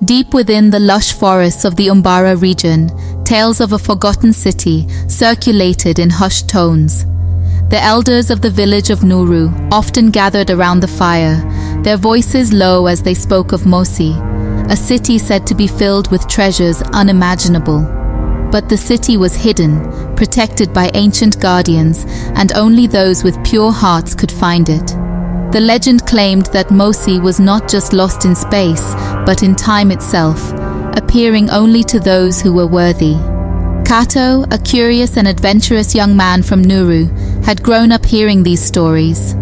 Deep within the lush forests of the Umbara region, tales of a forgotten city circulated in hushed tones. The elders of the village of Nuru often gathered around the fire, their voices low as they spoke of Mosi, a city said to be filled with treasures unimaginable. But the city was hidden, protected by ancient guardians, and only those with pure hearts could find it. The legend claimed that Mosi was not just lost in space, but in time itself, appearing only to those who were worthy. Kato, a curious and adventurous young man from Nuru, had grown up hearing these stories.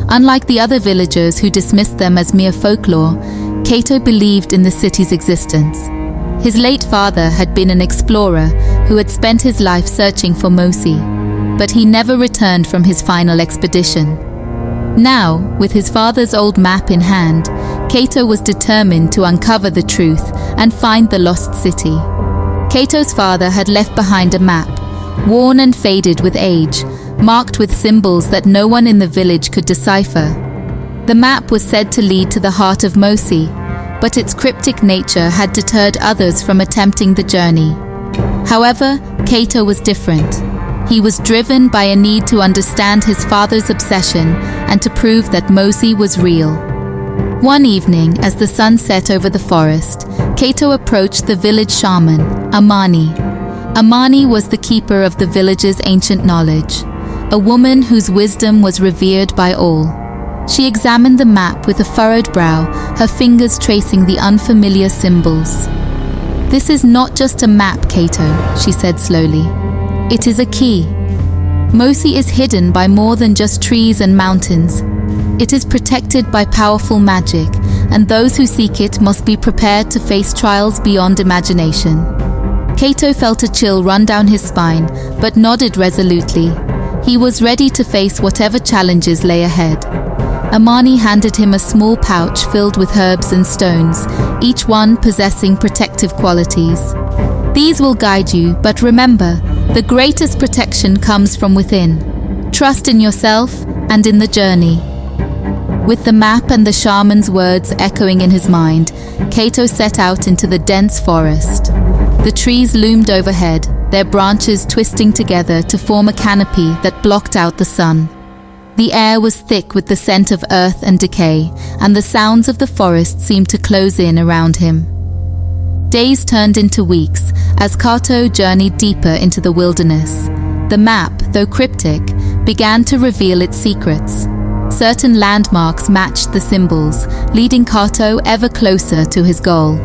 Unlike the other villagers who dismissed them as mere folklore, Kato believed in the city's existence. His late father had been an explorer who had spent his life searching for Mosi, but he never returned from his final expedition. Now, with his father's old map in hand, Kato was determined to uncover the truth and find the lost city. Kato's father had left behind a map, worn and faded with age, marked with symbols that no one in the village could decipher. The map was said to lead to the heart of Mosi, but its cryptic nature had deterred others from attempting the journey. However, Kato was different. He was driven by a need to understand his father's obsession and to prove that Mosi was real. One evening, as the sun set over the forest, Kato approached the village shaman, Amani. Amani was the keeper of the village's ancient knowledge, a woman whose wisdom was revered by all. She examined the map with a furrowed brow, her fingers tracing the unfamiliar symbols. "This is not just a map, Kato," she said slowly. "It is a key. Mosi is hidden by more than just trees and mountains. It is protected by powerful magic, and those who seek it must be prepared to face trials beyond imagination." Kato felt a chill run down his spine, but nodded resolutely. He was ready to face whatever challenges lay ahead. Amani handed him a small pouch filled with herbs and stones, each one possessing protective qualities. "These will guide you, but remember, the greatest protection comes from within. Trust in yourself and in the journey." With the map and the shaman's words echoing in his mind, Kato set out into the dense forest. The trees loomed overhead, their branches twisting together to form a canopy that blocked out the sun. The air was thick with the scent of earth and decay, and the sounds of the forest seemed to close in around him. Days turned into weeks as Kato journeyed deeper into the wilderness. The map, though cryptic, began to reveal its secrets. Certain landmarks matched the symbols, leading Kato ever closer to his goal.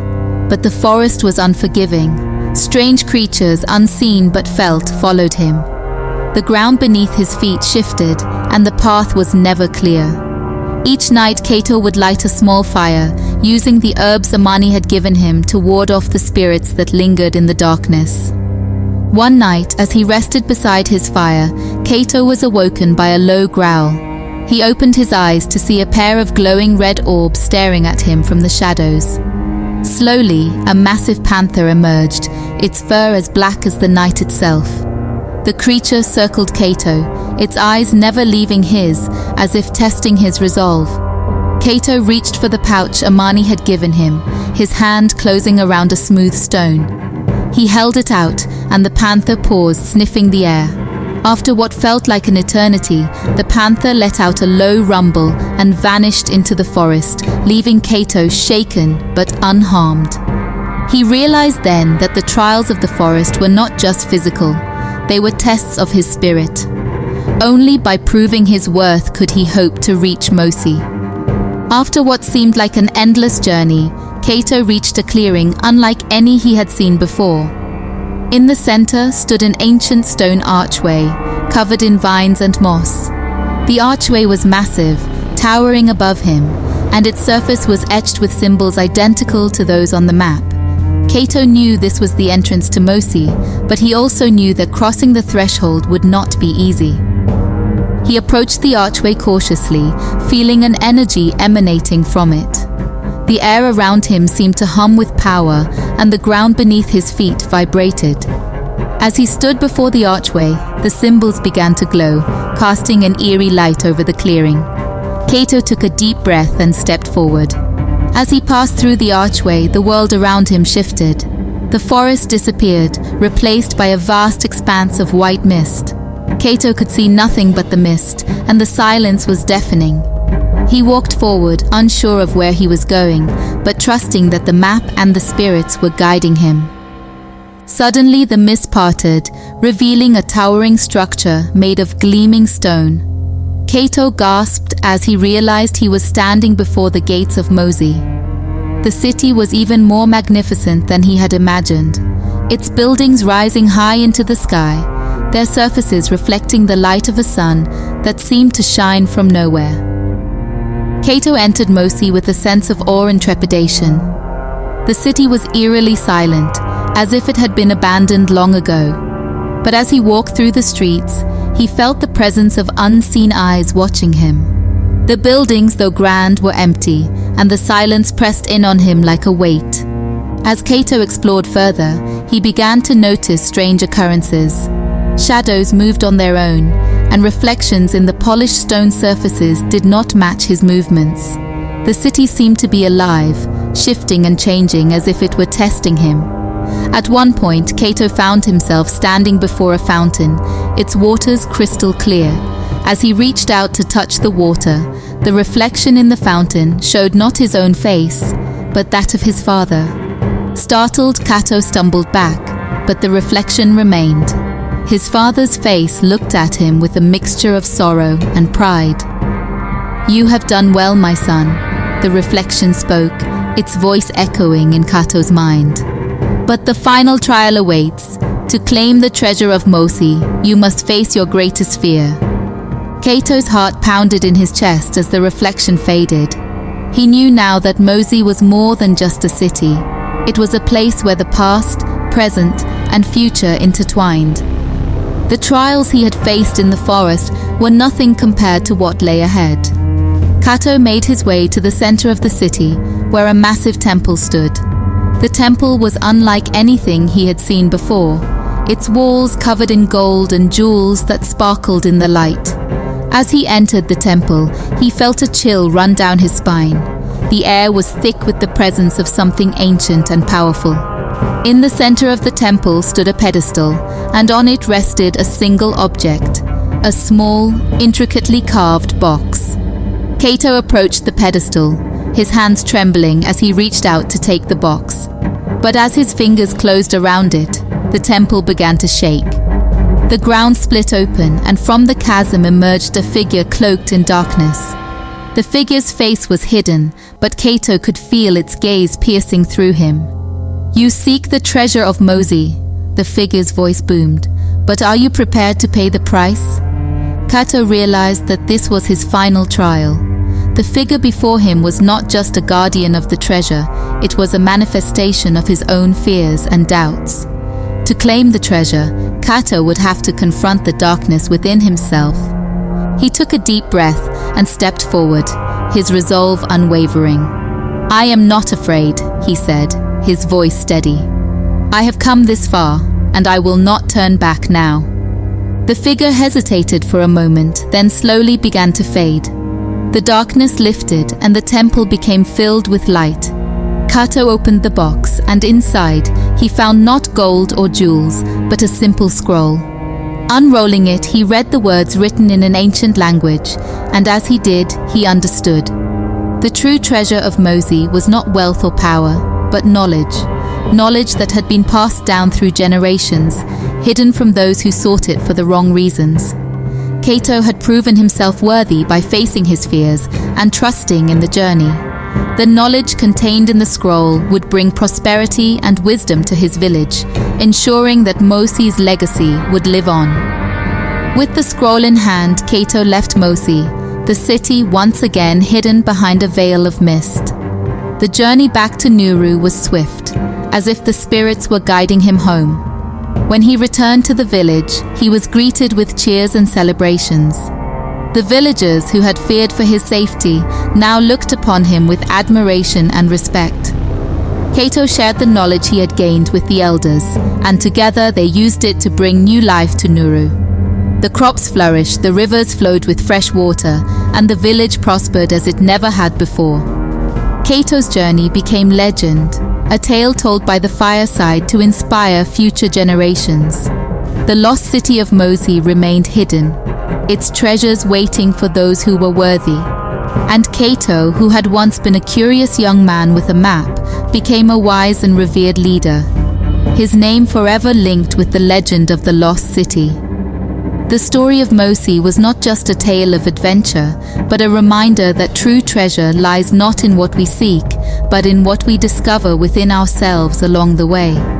But the forest was unforgiving. Strange creatures, unseen but felt, followed him. The ground beneath his feet shifted, and the path was never clear. Each night, Kato would light a small fire, using the herbs Amani had given him to ward off the spirits that lingered in the darkness. One night, as he rested beside his fire, Kato was awoken by a low growl. He opened his eyes to see a pair of glowing red orbs staring at him from the shadows. Slowly, a massive panther emerged, its fur as black as the night itself. The creature circled Kato, its eyes never leaving his, as if testing his resolve. Kato reached for the pouch Amani had given him, his hand closing around a smooth stone. He held it out, and the panther paused, sniffing the air. After what felt like an eternity, the panther let out a low rumble and vanished into the forest, leaving Kato shaken but unharmed. He realized then that the trials of the forest were not just physical. They were tests of his spirit. Only by proving his worth could he hope to reach Mosi. After what seemed like an endless journey, Kato reached a clearing unlike any he had seen before. In the center stood an ancient stone archway, covered in vines and moss. The archway was massive, towering above him, and its surface was etched with symbols identical to those on the map. Kato knew this was the entrance to Mosi, but he also knew that crossing the threshold would not be easy. He approached the archway cautiously, feeling an energy emanating from it. The air around him seemed to hum with power, and the ground beneath his feet vibrated. As he stood before the archway, the symbols began to glow, casting an eerie light over the clearing. Kato took a deep breath and stepped forward. As he passed through the archway, the world around him shifted. The forest disappeared, replaced by a vast expanse of white mist. Kato could see nothing but the mist, and the silence was deafening. He walked forward, unsure of where he was going, but trusting that the map and the spirits were guiding him. Suddenly the mist parted, revealing a towering structure made of gleaming stone. Kato gasped as he realized he was standing before the gates of Mosi. The city was even more magnificent than he had imagined, its buildings rising high into the sky, their surfaces reflecting the light of a sun that seemed to shine from nowhere. Kato entered Mosi with a sense of awe and trepidation. The city was eerily silent, as if it had been abandoned long ago. But as he walked through the streets, he felt the presence of unseen eyes watching him. The buildings, though grand, were empty, and the silence pressed in on him like a weight. As Kato explored further, he began to notice strange occurrences. Shadows moved on their own, and reflections in the polished stone surfaces did not match his movements. The city seemed to be alive, shifting and changing as if it were testing him. At one point, Kato found himself standing before a fountain, its waters crystal clear. As he reached out to touch the water, the reflection in the fountain showed not his own face, but that of his father. Startled, Kato stumbled back, but the reflection remained. His father's face looked at him with a mixture of sorrow and pride. "You have done well, my son," the reflection spoke, its voice echoing in Kato's mind. "But the final trial awaits. To claim the treasure of Mosi, you must face your greatest fear." Kato's heart pounded in his chest as the reflection faded. He knew now that Mosi was more than just a city. It was a place where the past, present, and future intertwined. The trials he had faced in the forest were nothing compared to what lay ahead. Kato made his way to the center of the city, where a massive temple stood. The temple was unlike anything he had seen before, its walls covered in gold and jewels that sparkled in the light. As he entered the temple, he felt a chill run down his spine. The air was thick with the presence of something ancient and powerful. In the center of the temple stood a pedestal, and on it rested a single object, a small, intricately carved box. Kato approached the pedestal, his hands trembling as he reached out to take the box. But as his fingers closed around it, the temple began to shake. The ground split open, and from the chasm emerged a figure cloaked in darkness. The figure's face was hidden, but Kato could feel its gaze piercing through him. "You seek the treasure of Mosi," the figure's voice boomed, "but are you prepared to pay the price?" Kato realized that this was his final trial. The figure before him was not just a guardian of the treasure, it was a manifestation of his own fears and doubts. To claim the treasure, Kato would have to confront the darkness within himself. He took a deep breath and stepped forward, his resolve unwavering. "I am not afraid," he said, his voice steady. "I have come this far, and I will not turn back now." The figure hesitated for a moment, then slowly began to fade. The darkness lifted, and the temple became filled with light. Kato opened the box, and inside, he found not gold or jewels, but a simple scroll. Unrolling it, he read the words written in an ancient language, and as he did, he understood. The true treasure of Mosi was not wealth or power, but knowledge. Knowledge that had been passed down through generations, hidden from those who sought it for the wrong reasons. Kato had proven himself worthy by facing his fears and trusting in the journey. The knowledge contained in the scroll would bring prosperity and wisdom to his village, ensuring that Mosi's legacy would live on. With the scroll in hand, Kato left Mosi, the city once again hidden behind a veil of mist. The journey back to Nuru was swift, as if the spirits were guiding him home. When he returned to the village, he was greeted with cheers and celebrations. The villagers who had feared for his safety now looked upon him with admiration and respect. Kato shared the knowledge he had gained with the elders, and together they used it to bring new life to Nuru. The crops flourished, the rivers flowed with fresh water, and the village prospered as it never had before. Cato's journey became legend, a tale told by the fireside to inspire future generations. The lost city of Mosi remained hidden, its treasures waiting for those who were worthy. And Cato, who had once been a curious young man with a map, became a wise and revered leader, his name forever linked with the legend of the lost city. The story of Mosi was not just a tale of adventure, but a reminder that true treasure lies not in what we seek, but in what we discover within ourselves along the way.